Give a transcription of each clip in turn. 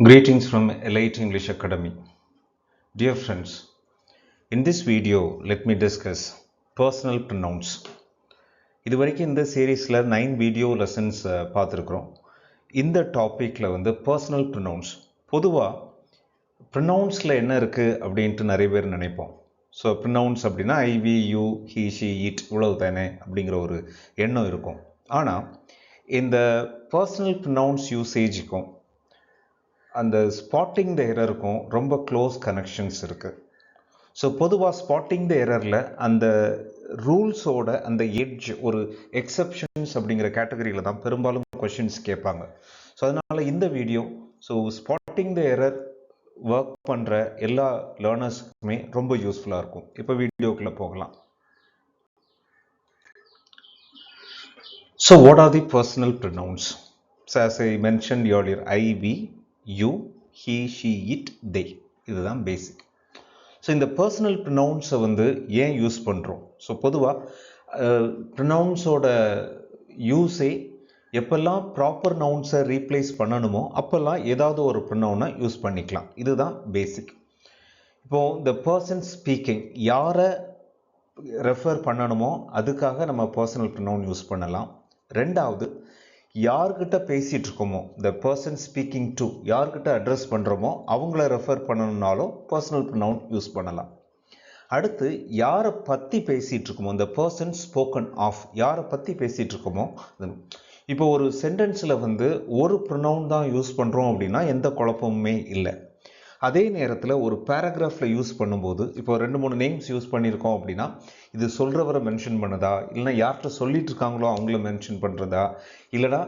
Greetings from Elite English Academy. Dear friends, in this video, let me discuss personal pronouns. இதுவரைக்கும் இந்த சீரீஸில் 9 video lessons பார்த்துருக்குறோம். இந்த டாப்பிக்கில் வந்து பர்சனல் ப்ரொனவுன்ஸ். பொதுவாக ப்ரொனவுன்ஸில் என்ன இருக்குது அப்படின்ட்டு நிறைய பேர் நினைப்போம். ஸோ ப்ரொனவுன்ஸ் அப்படின்னா I, we, you, he, she, it இவ்வளவு தானே அப்படிங்கிற ஒரு எண்ணம் இருக்கும். ஆனால் இந்த பர்சனல் ப்ரொனவுன்ஸ் யூசேஜுக்கும் அந்த ஸ்பாட்டிங் த எரருக்கும் ரொம்ப க்ளோஸ் கனெக்ஷன்ஸ் இருக்குது. ஸோ பொதுவாக ஸ்பாட்டிங் த எரரில் அந்த ரூல்ஸோட அந்த எட்ஜ் ஒரு எக்ஸப்ஷன்ஸ் அப்படிங்கிற கேட்டகரியில் தான் பெரும்பாலும் கொஷின்ஸ் கேட்பாங்க. ஸோ அதனால் இந்த video spotting the error work பண்ணுற எல்லா லேர்னர்ஸ்க்குமே ரொம்ப யூஸ்ஃபுல்லாக இருக்கும். இப்போ வீடியோக்குள்ளே போகலாம். So what are the personal pronouns? So as I mention earlier, I, we, you, he, she, it, they, இதுதான் பேசிக். ஸோ இந்த பர்சனல் ப்ரொனவுன்ஸை வந்து ஏன் யூஸ் பண்ணுறோம்? ஸோ பொதுவாக ப்ரொனவுன்ஸோட யூஸே எப்பெல்லாம் ப்ராப்பர் நவுன்ஸை ரீப்ளேஸ் பண்ணணுமோ அப்போல்லாம் ஏதாவது ஒரு ப்ரொனவுனை யூஸ் பண்ணிக்கலாம். இதுதான் பேசிக். இப்போது இந்த பர்சன் ஸ்பீக்கிங், யாரை ரெஃபர் பண்ணணுமோ அதுக்காக நம்ம பர்சனல் ப்ரொனவுன் யூஸ் பண்ணலாம். ரெண்டாவது, யார்கிட்ட பேசிகிட்டு இருக்கோமோ, த பர்சன் ஸ்பீக்கிங் டு, யார்கிட்ட அட்ரஸ் பண்ணுறோமோ அவங்கள ரெஃபர் பண்ணணும்னாலும் பர்சனல் ப்ரொனவுன் யூஸ் பண்ணலாம். அடுத்து, யாரை பற்றி பேசிகிட்டு இருக்கோமோ, இந்த பர்சன் ஸ்போக்கன் ஆஃப், யாரை பற்றி பேசிகிட்டு இருக்கோமோ. இப்போ ஒரு சென்டென்ஸில் வந்து ஒரு ப்ரொனவுன் தான் யூஸ் பண்ணுறோம் அப்படின்னா எந்த குழப்பமுமே இல்லை. அதே நேரத்தில் ஒரு பேராகிராஃபில் யூஸ் பண்ணும்போது, இப்போ 2-3 நேம்ஸ் யூஸ் பண்ணியிருக்கோம் அப்படின்னா இது சொல்கிறவரை மென்ஷன் பண்ணுதா, இல்லைனா யார்கிட்ட சொல்லிட்டு இருக்காங்களோ அவங்கள மென்ஷன் பண்ணுறதா, இல்லைனா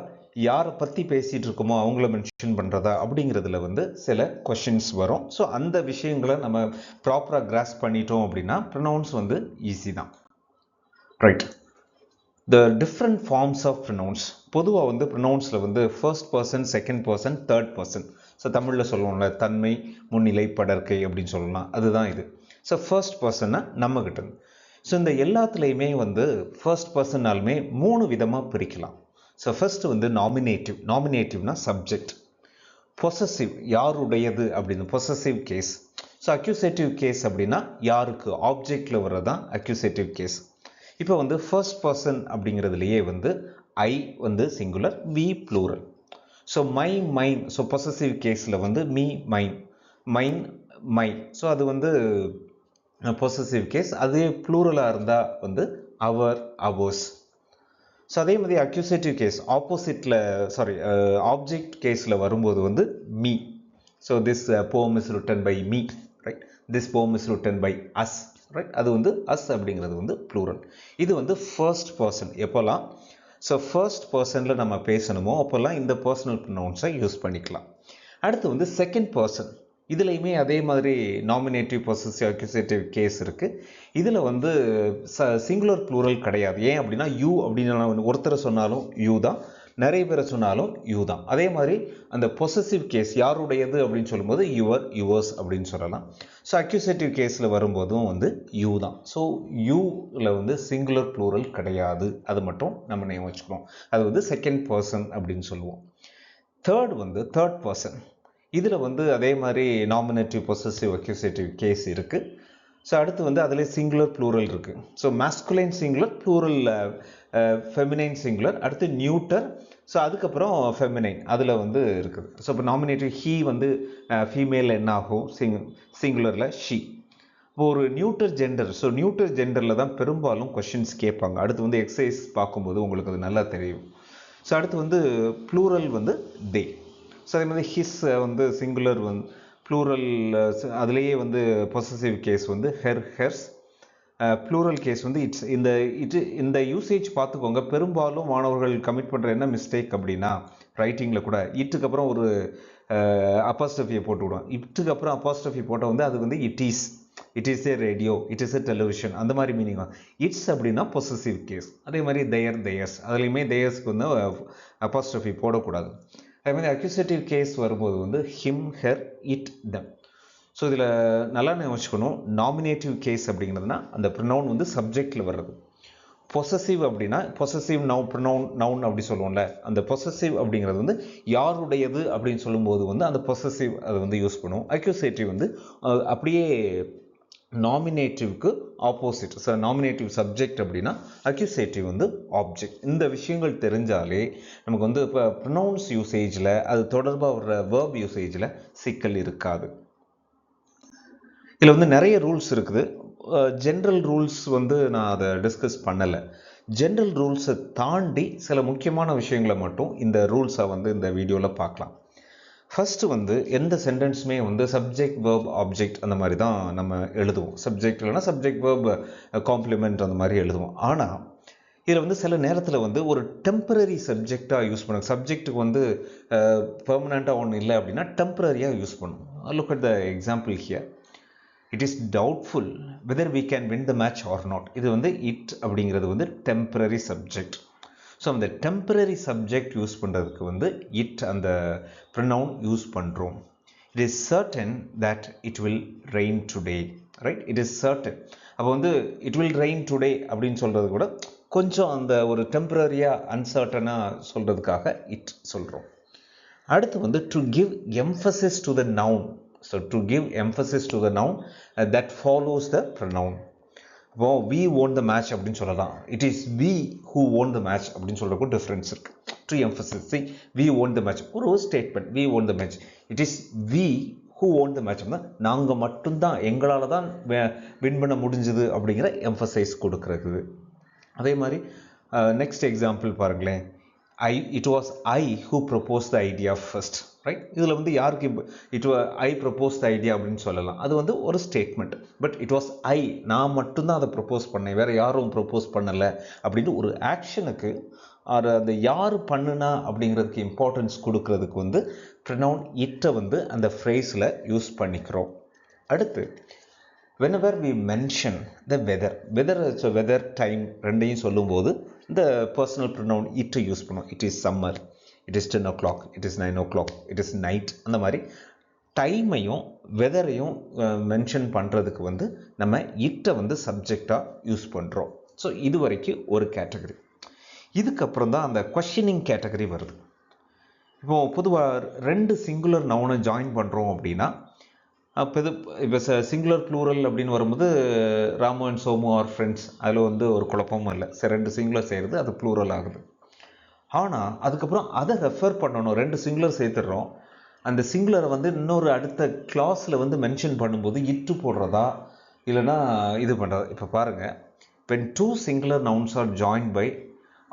யாரை பற்றி பேசிகிட்டு இருக்கோமோ அவங்கள மென்ஷன் பண்ணுறதா அப்படிங்கிறதுல வந்து சில கொஷின்ஸ் வரும். ஸோ அந்த விஷயங்களை நம்ம ப்ராப்பராக கிராஸ் பண்ணிட்டோம் அப்படின்னா ப்ரொனவுன்ஸ் வந்து ஈஸி தான். Right. The different forms of pronouns. பொதுவாக வந்து ப்ரொனவுன்ஸில் வந்து first person, second person, third person. So தமிழில் சொல்லுவோம்ல, தன்மை, முன்னிலை, படர்க்கை அப்படின்னு சொல்லலாம். அதுதான் இது. ஸோ ஃபர்ஸ்ட் பர்சன்னா நம்மகிட்ட. ஸோ இந்த எல்லாத்துலேயுமே வந்து ஃபர்ஸ்ட் பர்சனாலுமே 3 விதமாக பிரிக்கலாம். ஸோ ஃபர்ஸ்ட் வந்து நாமினேட்டிவ். நாமினேட்டிவ்னா சப்ஜெக்ட். பொசசிவ், யாருடையது அப்படின்னு, possessive case. So accusative case அப்படின்னா யாருக்கு, ஆப்ஜெக்டில் வர்றதான் அக்யூசேட்டிவ் கேஸ். இப்போ வந்து ஃபர்ஸ்ட் பர்சன் அப்படிங்கிறதுலையே வந்து ஐ வந்து singular, we plural. So my, mine. So possessive கேஸில் வந்து me, mine, mine, my. So அது வந்து பொசசிவ் கேஸ். அதே ப்ளூரலாக இருந்தால் வந்து அவர், அவர்ஸ். ஸோ அதே மாதிரி அக்யூசேட்டிவ் கேஸ் ஆப்போசிட்டில், ஆப்ஜெக்ட் கேஸில் வரும்போது வந்து me. So this form is written by me, right. This form is written by us, right. அது வந்து அஸ் அப்படிங்கிறது வந்து ப்ளூரல். இது வந்து ஃபர்ஸ்ட் பர்சன். எப்போல்லாம் ஸோ ஃபர்ஸ்ட் பர்சனில் நம்ம பேசணுமோ அப்போல்லாம் இந்த பர்சனல் ப்ரொனவுன்ஸை யூஸ் பண்ணிக்கலாம். அடுத்து வந்து செகண்ட் பர்சன். இதுலேயுமே அதே மாதிரி நாமினேட்டிவ், பொசசிவ், அக்யூசேட்டிவ் கேஸ் இருக்குது. இதில் வந்து சிங்குலர் ப்ளூரல் கிடையாது. ஏன் அப்படின்னா யூ அப்படின்னு ஒருத்தரை சொன்னாலும் யூ தான், நிறைய பேரை சொன்னாலும் யூ தான். அதே மாதிரி அந்த பொசசிவ் கேஸ், யாருடையது அப்படின்னு சொல்லும்போது யுவர், யுவர்ஸ் அப்படின்னு சொல்லலாம். ஸோ அக்யூசேட்டிவ் கேஸில் வரும்போதும் வந்து யூ தான். ஸோ யூவில் வந்து சிங்குலர் ப்ளூரல் கிடையாது. அது மட்டும் நம்ம ஞாபகம் வச்சுக்கணும். அது வந்து செகண்ட் பர்சன் அப்படின்னு சொல்லுவோம். தேர்ட் வந்து தேர்ட் பர்சன். இதில் வந்து அதே மாதிரி நாமினேட்டிவ், பொசசிவ், அக்யூசேட்டிவ் கேஸ் இருக்குது. ஸோ அடுத்து வந்து அதில் சிங்குலர் ப்ளூரல் இருக்குது. So masculine singular, plural feminine singular, அடுத்து நியூட்டர். ஸோ அதுக்கப்புறம் ஃபெமினைன் அதில் வந்து இருக்குது. ஸோ இப்போ நாமினேட்டிவ் ஹீ வந்து ஃபீமேல் என்ன ஆகும், சிங்குலரில் ஷீ. இப்போ ஒரு நியூட்டர் ஜெண்டர். ஸோ நியூட்டர் ஜெண்டரில் தான் பெரும்பாலும் கொஷின்ஸ் கேட்பாங்க. அடுத்து வந்து எக்ஸசைஸ் பார்க்கும்போது உங்களுக்கு அது நல்லா தெரியும். ஸோ அடுத்து வந்து ப்ளூரல் வந்து தே. ஸோ அதே மாதிரி ஹிஸ் வந்து சிங்குலர் வந்து ப்ளூரல், அதுலேயே வந்து பொசசிவ் கேஸ் வந்து ஹெர், ஹெர்ஸ். ப்ளூரல் கேஸ் வந்து இட்ஸ். இந்த யூசேஜ் பார்த்துக்கோங்க. பெரும்பாலும் மாணவர்கள் கமிட் பண்ணுற என்ன மிஸ்டேக் அப்படின்னா, ரைட்டிங்கில் கூட இட்டுக்கு அப்புறம் ஒரு அப்பாஸ்ட்ரஃபியை போட்டு விடுவோம். இட்டுக்கு அப்புறம் அப்பாஸ்ட்ரஃபி போட்டால் வந்து அது வந்து it is a radio, it is a television, அந்த மாதிரி மீனிங். இட்ஸ் அப்படின்னா பொசசிவ் கேஸ். அதே மாதிரி தேயர், தேயர்ஸ். அதுலேயுமே தேயர்ஸ்க்கு வந்து அப்பாஸ்ட்ரஃபி போடக்கூடாது. அதே மாதிரி அக்யூசேட்டிவ் கேஸ் வரும்போது வந்து him, her, it, them. So இதில் நல்லா வச்சுக்கணும், நாமினேட்டிவ் கேஸ் அப்படிங்கிறதுனா அந்த ப்ரொனவுன் வந்து சப்ஜெக்டில் வர்றது. பொசசிவ் அப்படின்னா பொசசிவ் நவுன் அப்படி சொல்லுவோம்ல, அந்த பொசசிவ் அப்படிங்கிறது வந்து யாருடையது அப்படின்னு சொல்லும்போது வந்து அந்த பொசசிவ் அதை வந்து யூஸ் பண்ணுவோம். அக்யூசேட்டிவ் வந்து அப்படியே நாமினேட்டிவ்க்கு ஆப்போசிட். ஸோ நாமினேட்டிவ் சப்ஜெக்ட் அப்படின்னா அக்யூசேட்டிவ் வந்து ஆப்ஜெக்ட். இந்த விஷயங்கள் தெரிஞ்சாலே நமக்கு வந்து இப்போ ப்ரொனவுன்ஸ் யூசேஜில் அது தொடர்பாக வர்ற வேர்ப் யூசேஜில் சிக்கல் இருக்காது. இதில் வந்து நிறைய ரூல்ஸ் இருக்குது. ஜென்ரல் ரூல்ஸ் வந்து நான் அதை டிஸ்கஸ் பண்ணலை. ஜென்ரல் ரூல்ஸை தாண்டி சில முக்கியமான விஷயங்களை மட்டும் இந்த ரூல்ஸை வந்து இந்த வீடியோவில் பார்க்கலாம். ஃபஸ்ட்டு வந்து எந்த சென்டென்ஸுமே வந்து சப்ஜெக்ட் வேர்ப் ஆப்ஜெக்ட் அந்த மாதிரி தான் நம்ம எழுதுவோம். சப்ஜெக்ட் இல்லைனா சப்ஜெக்ட் வேர்ப் காம்ப்ளிமெண்ட் அந்த மாதிரி எழுதுவோம். ஆனால் இதில் வந்து சில நேரத்தில் வந்து ஒரு டெம்பரரி சப்ஜெக்டாக யூஸ் பண்ணுவோம். சப்ஜெக்ட்டுக்கு வந்து பெர்மனண்ட்டாக ஒன்று இல்லை அப்படின்னா டெம்பரரியாக யூஸ் பண்ணுவோம். Look at the example here. It is doubtful whether we can win the match or not. இது வந்து இட் அப்படிங்கிறது வந்து டெம்பரரி சப்ஜெக்ட். ஸோ அந்த டெம்பரரி சப்ஜெக்ட் யூஸ் பண்ணுறதுக்கு வந்து இட் அந்த ப்ரொனவுன் யூஸ் பண்ணுறோம். It is certain that it will rain today, right? It is certain. அப்போ வந்து இட் வில் ரெயின் டுடே அப்படின்னு சொல்கிறது கூட கொஞ்சம் அந்த ஒரு டெம்பரரியாக அன்சர்டனாக சொல்கிறதுக்காக இட் சொல்கிறோம். அடுத்து வந்து to give Mphasis to the noun. So to give emphasis to the noun that follows the pronoun. இப்போ we won the match அப்படின்னு சொல்லலாம். It is we who won the match அப்படின்னு சொல்றதுக்கு டிஃபரன்ஸ் இருக்கு. To emphasize, see, we won the match. ஒரு statement, we won the match. It is we who won the match. நாங்கள் மட்டும்தான், எங்களால் தான் வின் பண்ண முடிஞ்சது அப்படிங்கிற எம்ஃபசைஸ் கொடுக்கறது. அதே மாதிரி நெக்ஸ்ட் எக்ஸாம்பிள் பாருங்களேன். It was I who proposed the idea first, right? இதில் வந்து யாருக்கு I proposed the idea அப்படின்னு சொல்லலாம். அது வந்து ஒரு statement. But it was I, நான் மட்டும்தான் அதை ப்ரப்போஸ் பண்ணேன், வேறு யாரும் ப்ரப்போஸ் பண்ணலை அப்படின்னு ஒரு ஆக்ஷனுக்கு அந்த யார் பண்ணுனா அப்படிங்கிறதுக்கு இம்பார்ட்டன்ஸ் கொடுக்கறதுக்கு வந்து ப்ரொனவுன் இட்டை வந்து அந்த ஃப்ரேஸில் யூஸ் பண்ணிக்கிறோம். அடுத்து whenever we mention the weather time ரெண்டையும் சொல்லும்போது இந்த பர்சனல் ப்ரொனவுன் இட் யூஸ் பண்ணுவோம். It is summer, it is 10 o'clock, it is 9 o'clock, it is night. அந்த மாதிரி டைமையும் வெதரையும் மென்ஷன் பண்ணுறதுக்கு வந்து நம்ம இட்டை வந்து சப்ஜெக்டாக யூஸ் பண்ணுறோம். ஸோ இது வரைக்கும் ஒரு கேட்டகரி. இதுக்கப்புறம் தான் அந்த கொஷினிங் கேட்டகரி வருது. இப்போது பொதுவாக ரெண்டு சிங்குலர் நவுனை ஜாயின் பண்ணுறோம் அப்படின்னா இப்போ சிங்குலர் ப்ளூரல் அப்படின்னு வரும்போது Ramu and Somu are friends, அதில் வந்து ஒரு குழப்பமும் இல்லை. ரெண்டு சிங்குலர் செய்கிறது அது ப்ளூரல் ஆகுது. ஆனால் அதுக்கப்புறம் அதை ரெஃபர் பண்ணணும். ரெண்டு சிங்குலர் சேர்த்துடுறோம். அந்த சிங்குலரை வந்து இன்னொரு அடுத்த கிளாஸில் வந்து மென்ஷன் பண்ணும்போது இட்டு போடுறதா இல்லைனா இது பண்ணுறதா. இப்போ பாருங்கள், when two singular nouns are joined by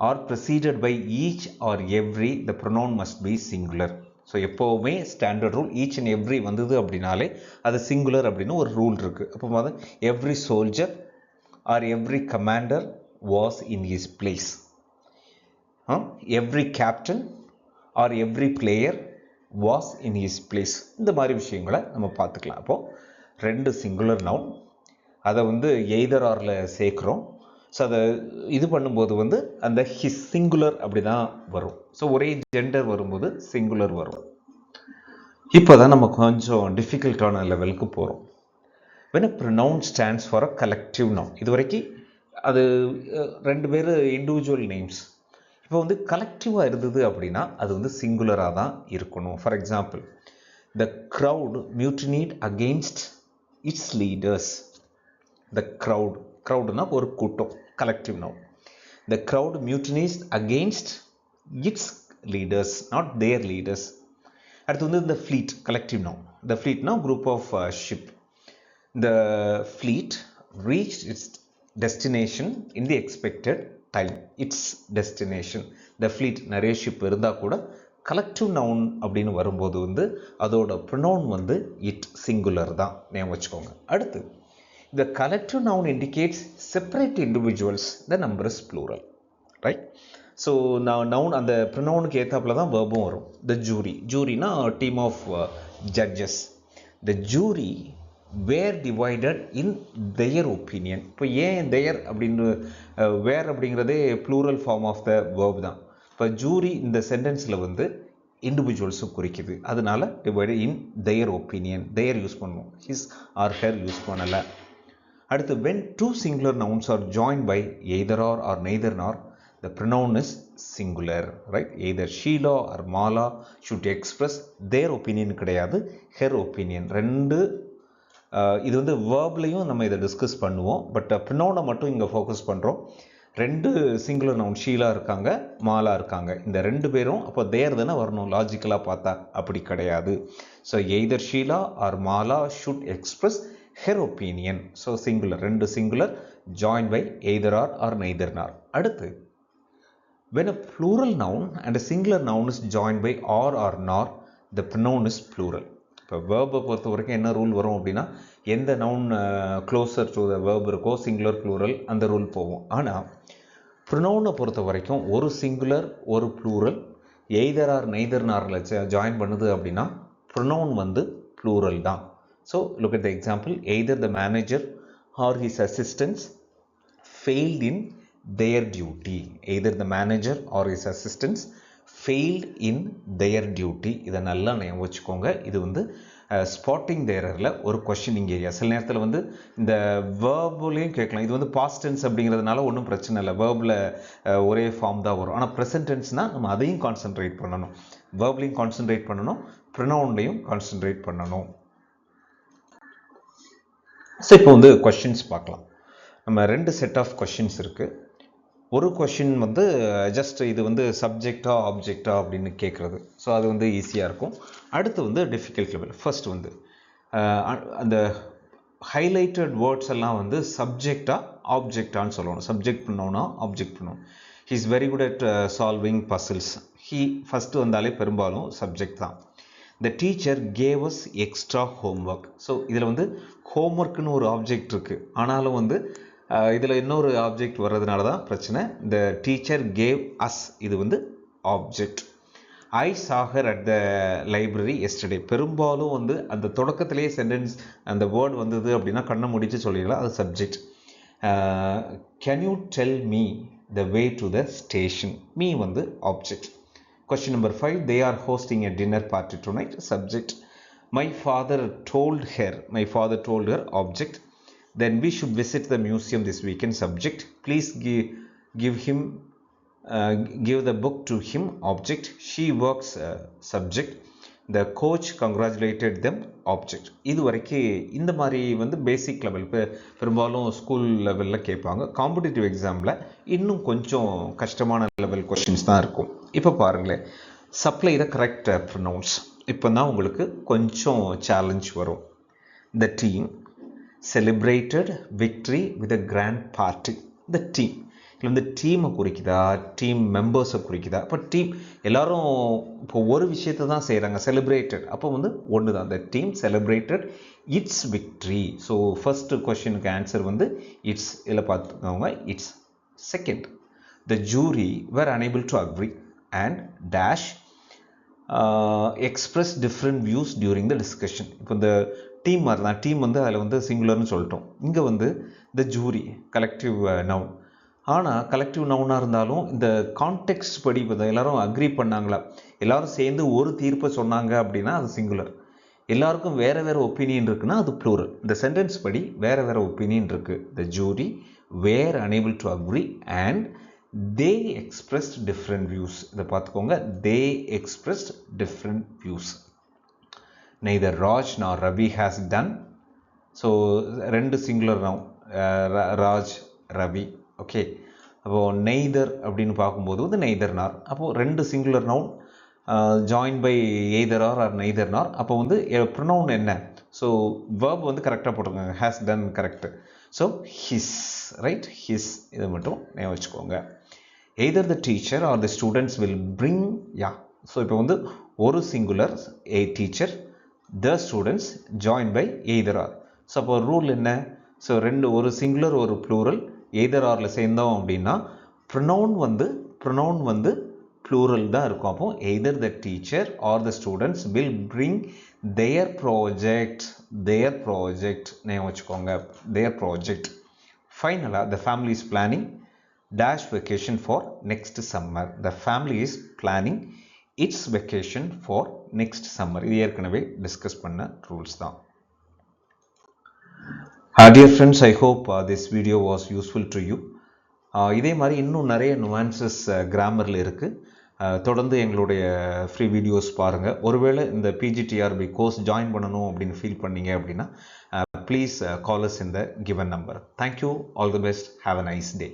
or preceded by each or every, the pronoun must be singular. So எப்போவுமே standard rule each and every வந்தது அப்படின்னாலே அது சிங்குலர் அப்படின்னு ஒரு ரூல் இருக்குது. அப்போ வந்து every soldier or every commander was in his place, every captain or every player was in his place. இந்த மாதிரி விஷயங்களை நம்ம பார்த்துக்கலாம். அப்போது ரெண்டு சிங்குலர் நவுன், அதை வந்து எய்தர் ஆரில் சேர்க்குறோம். ஸோ அதை இது பண்ணும்போது வந்து அந்த ஹிஸ் சிங்குலர் அப்படி தான் வரும். ஸோ ஒரே ஜெண்டர் வரும்போது சிங்குலர் வரும். இப்போ தான் நம்ம கொஞ்சம் டிஃபிகல்ட்டான லெவலுக்கு போகிறோம். when a pronoun stands for a collective noun. இது வரைக்கும் அது ரெண்டு பேர் இண்டிவிஜுவல் நேம்ஸ். இப்போ வந்து கலெக்டிவாக இருந்தது அப்படின்னா அது வந்து சிங்குலராக தான் இருக்கணும். For example, the crowd mutinied against its leaders. The க்ரௌடுனா ஒரு கூட்டம், collective noun. The crowd mutinied against its leaders, not their leaders. அடுத்து வந்து இந்த ஃப்ளீட், கலெக்டிவ் நவுன். த ஃப்ளீட்னா group of ship. The fleet reached its destination in the expected time. Its destination. The fleet, நிறைய ship இருந்தால் கூட collective noun அப்படின்னு வரும்போது வந்து அதோட ப்ரொனவுன் வந்து இட், சிங்குலர் தான், ஞாபகம் வச்சுக்கோங்க. அடுத்து, the collective noun indicates separate individuals, the number is plural, right? So now noun அந்த ப்ரொனவுனுக்கு ஏத்தாப்புல தான் வெர்பும் வரும். the juryனா team of judges. the jury were divided in their opinion. இப்போ ஏன் their அப்படின்னு were அப்படிங்கிறதே plural form of the verb தான். இப்போ jury இந்த சென்டென்ஸில் வந்து இண்டிவிஜுவல்ஸும் குறிக்குது. அதனால divided in their opinion, their use பண்ணுவோம், his or her யூஸ் பண்ணலை. அடுத்து when two singular nouns are joined by either or neither nor, the pronoun is singular, right? Either Sheila or Mala should express their opinion கிடையாது, her opinion. ரெண்டு இது வந்து வேர்ப்லையும் நம்ம இதை discuss பண்ணுவோம், but ப்ரொனவுனை மட்டும் இங்கே ஃபோக்கஸ் பண்ணுறோம். ரெண்டு சிங்குலர் நவுன் ஷீலா இருக்காங்க, மாலா இருக்காங்க. இந்த ரெண்டு பேரும் அப்போ தேர் தானே வரணும் லாஜிக்கலாக பார்த்தா. அப்படி கிடையாது. So either Sheela or Mala should express her opinion. So singular, ரெண்டு singular join by either or neither nor. அடுத்து when a plural noun and a singular noun is joined by or nor, the pronoun is plural. இப்போ வேர்பை பொறுத்த வரைக்கும் என்ன rule வரும் அப்படின்னா, எந்த noun closer to the verb இருக்கோ சிங்குலர் ப்ளூரல் அந்த ரூல் போகும். ஆனால் ப்ரொனவுனை பொறுத்த வரைக்கும் ஒரு சிங்குலர் ஒரு ப்ளூரல் எய்தர் ஆர் நெய்தர் நாரில் ஜாயின் பண்ணுது அப்படின்னா ப்ரொனவுன் வந்து ப்ளூரல் தான். So look at the example, either the manager or his assistants failed in their duty. Either the manager or his assistants failed in their duty. இதை நல்லா ஞாபகம் வச்சுக்கோங்க. இது வந்து ஸ்பாட்டிங் த எரரில் ஒரு கொஸ்டினிங் ஏரியா. சில நேரத்தில் வந்து இந்த வேர்புலையும் கேட்கலாம். இது வந்து பாஸ்ட் டென்ஸ் அப்படிங்கிறதுனால ஒன்றும் பிரச்சனை இல்லை, வேர்பில் ஒரே ஃபார்ம் தான் வரும். ஆனால் ப்ரெசன்ட் டென்ஸ்னால் நம்ம அதையும் கான்சென்ட்ரேட் பண்ணணும், வேர்ப்லையும் கான்சென்ட்ரேட் பண்ணணும், ப்ரொனவுன்லையும் கான்சென்ட்ரேட் பண்ணணும். ஸோ இப்போ வந்து கொஸ்டின்ஸ் பார்க்கலாம். நம்ம ரெண்டு செட் ஆஃப் கொஸ்டின்ஸ் இருக்குது. ஒரு கொஷின் வந்து ஜஸ்ட் இது வந்து சப்ஜெக்டா ஆப்ஜெக்டா அப்படின்னு கேட்குறது. ஸோ அது வந்து ஈஸியாக இருக்கும். அடுத்து வந்து டிஃபிகல்ட் லெவல். ஃபர்ஸ்ட் வந்து அந்த ஹைலைட்டட் வேர்ட்ஸ் எல்லாம் வந்து சப்ஜெக்டா ஆப்ஜெக்டான்னு சொல்லணும். சப்ஜெக்ட் பண்ணோன்னா ஆப்ஜெக்ட் பண்ணணும். He is very good at solving puzzles. He first வந்தாலே பெரும்பாலும் சப்ஜெக்ட் தான். The teacher gave us extra homework. So இதில் வந்து ஹோம்ஒர்க்குன்னு ஒரு ஆப்ஜெக்ட் இருக்குது, ஆனாலும் வந்து இதில் இன்னொரு ஆப்ஜெக்ட் வர்றதுனால தான் பிரச்சனை. த டீச்சர் கேவ் அஸ், இது வந்து object. I saw her at the library yesterday. பெரும்பாலும் வந்து அந்த தொடக்கத்திலேயே சென்டென்ஸ் அந்த வேர்ட் வந்தது அப்படின்னா கண்ணை முடிச்சு சொல்லிடலாம், அது subject. Can you tell me the way to the station, me வந்து object. Question number 5, they are hosting a dinner party tonight, subject. My father told her, object. Then we should visit the museum this weekend, subject. Please give the book to him, object. She works, subject. The coach congratulated them, object. இது வரைக்கும் இந்த மாதிரி வந்து basic level பெரும்பாலும் school லெவலில் கேட்பாங்க. Competitive எக்ஸாமில் இன்னும் கொஞ்சம் கஷ்டமான லெவல் கொஸ்டின்ஸ் தான் இருக்கும். இப்போ பாருங்களேன், சப்ளை த கரெக்ட் ப்ரொனவுன்ஸ். இப்போ தான் உங்களுக்கு கொஞ்சம் சேலஞ்ச் வரும். The team celebrated victory with a grand party. The team இதில் வந்து டீமை குறிக்குதா, டீம் மெம்பர்ஸை குறிக்குதா? இப்போ டீம் எல்லாரும் இப்போ ஒரு விஷயத்தை தான் செய்கிறாங்க, செலிப்ரேட்டட், அப்போ வந்து ஒன்று தான். The team celebrated its victory. So first கொஸ்டினுக்கு ஆன்சர் வந்து இட்ஸ். இதில் பார்த்துக்கோங்க, its. Second, the jury were unable to agree and dash express different views during the discussion. இப்போ இந்த டீம் மாதிரி தான், டீம் வந்து அதில் வந்து சிங்குலர்னு சொல்லிட்டோம். இங்கே வந்து த ஜூரி கலெக்டிவ் நவுன். ஆனால் கலெக்டிவ் நவுனாக இருந்தாலும் இந்த கான்டெக்ஸ்ட் படி இப்போ எல்லாரும் அக்ரி பண்ணாங்களா, எல்லாரும் சேர்ந்து ஒரு தீர்ப்பை சொன்னாங்க அப்படின்னா அது சிங்குலர். எல்லாருக்கும் வேறு வேறு ஒப்பீனியன் இருக்குன்னா அது ப்ளூரல். இந்த சென்டென்ஸ் படி வேறு வேறு ஒப்பீனியன் இருக்குது. The jury were unable to agree and they expressed different views. இதை பார்த்துக்கோங்க, they expressed different views. neither Raj nor Ravi has done. So ரெண்டு singular noun, Raj Ravi. Okay, அப்போது நெய்தர் அப்படின்னு பார்க்கும்போது வந்து நெய்தர் நார். அப்போது ரெண்டு singular noun join by either or neither nor. அப்போ வந்து ப்ரொனவுன் என்ன? ஸோ வேர்ப் வந்து கரெக்டாக போட்டுருக்காங்க, has done correct. So his, right, his. இதை மட்டும் ஞாபகம் வச்சுக்கோங்க. Either the teacher or the students will bring, yeah. So இப்போ வந்து ஒரு singular a teacher, the students join by either or. So அப்போ ரூல் என்ன? ஸோ ரெண்டு, ஒரு சிங்குலர் ஒரு ப்ளூரல் எய்தர் ஆரில் சேர்ந்தோம் அப்படின்னா ப்ரொனவுன் வந்து ப்ளூரல் தான் இருக்கும். அப்போ either the teacher or the students will bring there project ஞாபகம் வச்சுக்கோங்க, தேர் ப்ராஜெக்ட். ஃபைனலாக, the family is planning dash vacation for next summer. The family is planning it's vacation for next summer. இது ஏற்கனவே discuss பண்ண rules தான். Dear friends, I hope this video was useful to you. இதே மாதிரி இன்னும் நிறைய nuances கிராமரில் இருக்குது. தொடர்ந்து எங்களுடைய ஃப்ரீ வீடியோஸ் பாருங்கள். ஒருவேளை இந்த பிஜிடிஆர்பி கோர்ஸ் ஜாயின் பண்ணணும் அப்படின்னு ஃபீல் பண்ணீங்க அப்படின்னா please call us in the given number. Thank you. All the best. Have a nice day.